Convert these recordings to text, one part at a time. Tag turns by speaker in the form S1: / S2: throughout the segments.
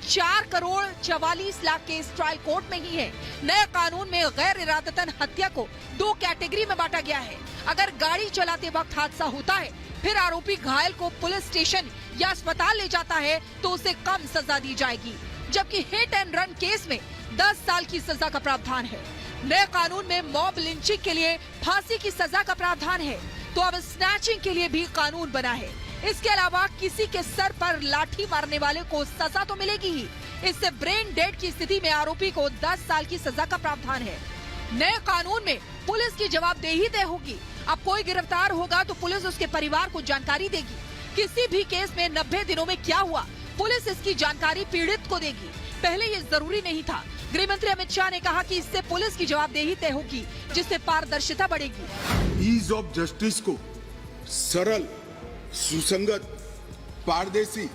S1: 4 crore 44 lakh case trial court में ही है। नए कानून में गैर इरादतन हत्या को 2 कैटेगरी में बांटा गया है। अगर गाड़ी चलाते वक्त हादसा होता है, फिर आरोपी घायल को पुलिस स्टेशन या अस्पताल ले जाता है तो उसे कम सजा दी जाएगी, जबकि हिट एंड रन केस में 10 साल की सजा का प्रावधान है। नए कानून में मॉब लिंचिंग के लिए फांसी की सजा का प्रावधान है, तो अब स्नैचिंग के लिए भी कानून बना है। इसके अलावा किसी के सर पर लाठी मारने वाले को सजा तो मिलेगी ही, इससे ब्रेन डेड की स्थिति में आरोपी को 10 साल की सजा का प्रावधान है। नए कानून में पुलिस की जवाबदेही तय होगी। अब कोई गिरफ्तार होगा तो पुलिस उसके परिवार को जानकारी देगी। किसी भी केस में 90 दिनों में क्या हुआ, पुलिस इसकी जानकारी पीड़ित को देगी। पहले ये जरूरी नहीं था। गृह मंत्री अमित शाह ने कहा कि इससे पुलिस की जवाबदेही तय होगी, जिससे पारदर्शिता बढ़ेगी।
S2: ईज ऑफ जस्टिस को सरल, सुसंगत, पारदर्शी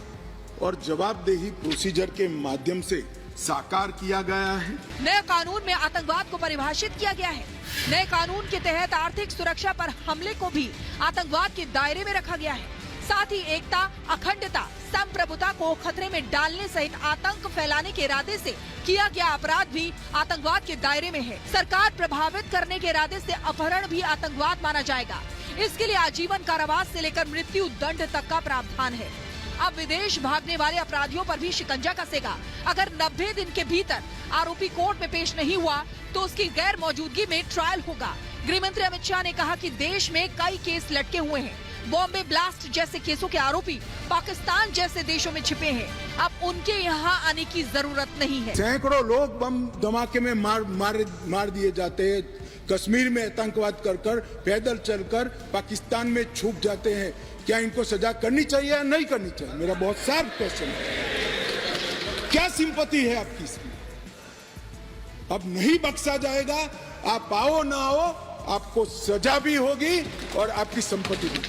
S2: और जवाबदेही प्रोसीजर के माध्यम से साकार किया गया है।
S1: नए कानून में आतंकवाद को परिभाषित किया गया है। नए कानून के तहत आर्थिक सुरक्षा पर हमले को भी आतंकवाद के दायरे में रखा गया है। साथ ही एकता, अखंडता, संप्रभुता को खतरे में डालने सहित आतंक फैलाने के इरादे से किया गया अपराध भी आतंकवाद के दायरे में है। सरकार प्रभावित करने के इरादे से अपहरण भी आतंकवाद माना जाएगा। इसके लिए आजीवन कारावास से लेकर मृत्यु दंड तक का प्रावधान है। अब विदेश भागने वाले अपराधियों पर भी शिकंजा कसेगा। अगर 90 दिन के भीतर आरोपी कोर्ट में पेश नहीं हुआ तो उसकी गैर मौजूदगी में ट्रायल होगा। गृह मंत्री अमित शाह ने कहा कि देश में कई केस लटके हुए हैं। बॉम्बे ब्लास्ट जैसे केसों के आरोपी पाकिस्तान जैसे देशों में छिपे हैं। अब उनके यहाँ आने की जरूरत नहीं है।
S2: सैकड़ों लोग बम धमाके में मार दिए जाते हैं। कश्मीर में आतंकवाद कर पैदल चलकर पाकिस्तान में छुप जाते हैं। क्या इनको सजा करनी चाहिए या नहीं करनी चाहिए? मेरा बहुत साफ क्वेश्चन है। क्या सिंपैथी है आपकी इसमें? अब नहीं बख्शा जाएगा। आप आओ ना आओ, आपको सजा भी होगी और आपकी संपत्ति भी।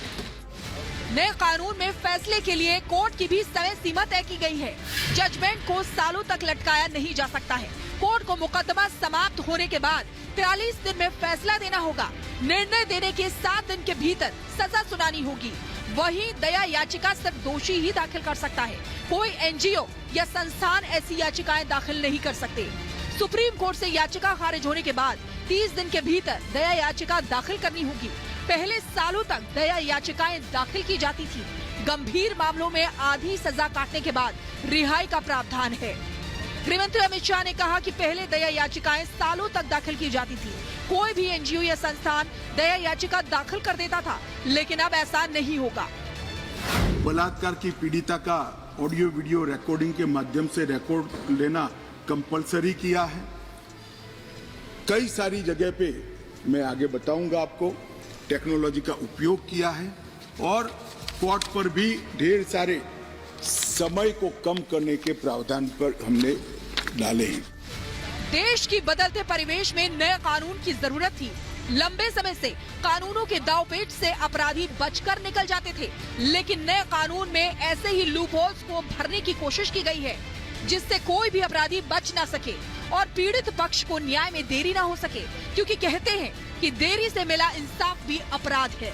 S1: नए कानून में फैसले के लिए कोर्ट की भी समय सीमा तय की गई है। जजमेंट को सालों तक लटकाया नहीं जा सकता है। कोर्ट को मुकदमा समाप्त होने के बाद 43 दिन में फैसला देना होगा। निर्णय देने के 7 दिन के भीतर सजा सुनानी होगी। वहीं दया याचिका सिर्फ दोषी ही दाखिल कर सकता है। कोई एनजीओ या संस्थान ऐसी याचिकाएं दाखिल नहीं कर सकते। सुप्रीम कोर्ट से याचिका खारिज होने के बाद 30 दिन के भीतर दया याचिका दाखिल करनी होगी। पहले सालों तक दया याचिकाएं दाखिल की जाती थी। गंभीर मामलों में आधी सजा काटने के बाद रिहाई का प्रावधान है। गृह मंत्री अमित शाह ने कहा कि पहले दया याचिकाएं सालों तक दाखिल की जाती थी। कोई भी एनजीओ या संस्थान दया याचिका दाखिल कर देता था, लेकिन अब ऐसा नहीं होगा।
S2: बलात्कार की पीड़िता का ऑडियो वीडियो रिकॉर्डिंग के माध्यम से रिकॉर्ड लेना कंपलसरी किया है। कई सारी जगह पे मैं आगे बताऊंगा आपको टेक्नोलॉजी का उपयोग किया है और कोर्ट पर भी ढेर सारे समय को कम करने के प्रावधान पर हमने डाले हैं।
S1: देश की बदलते परिवेश में नए कानून की जरूरत थी। लंबे समय से कानूनों के दांवपेच से अपराधी बचकर निकल जाते थे, लेकिन नए कानून में ऐसे ही लूपहोल्स को भरने की कोशिश की गई है, जिससे कोई भी अपराधी बच ना सके और पीड़ित पक्ष को न्याय में देरी ना हो सके, क्योंकि कहते हैं कि देरी से मिला इंसाफ भी अपराध है।